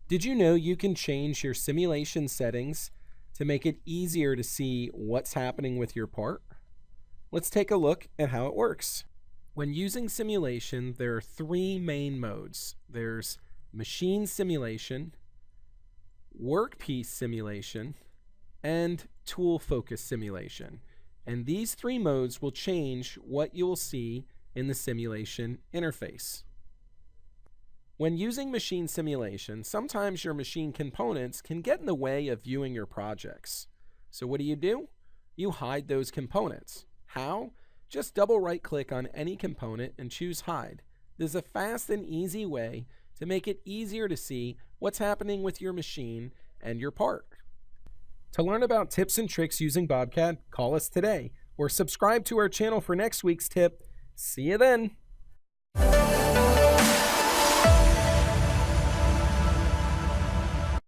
Did you know you can change your simulation settings to make it easier to see what's happening with your part? Let's take a look at how it works. When using simulation, there are three main modes. There's machine simulation, workpiece simulation, and tool focus simulation. And these three modes will change what you will see in the simulation interface. When using machine simulation, sometimes your machine components can get in the way of viewing your projects. So what do? You hide those components. How? Just double right click on any component and choose Hide. This is a fast and easy way to make it easier to see what's happening with your machine and your part. To learn about tips and tricks using BobCAD, call us today or subscribe to our channel for next week's tip. See you then!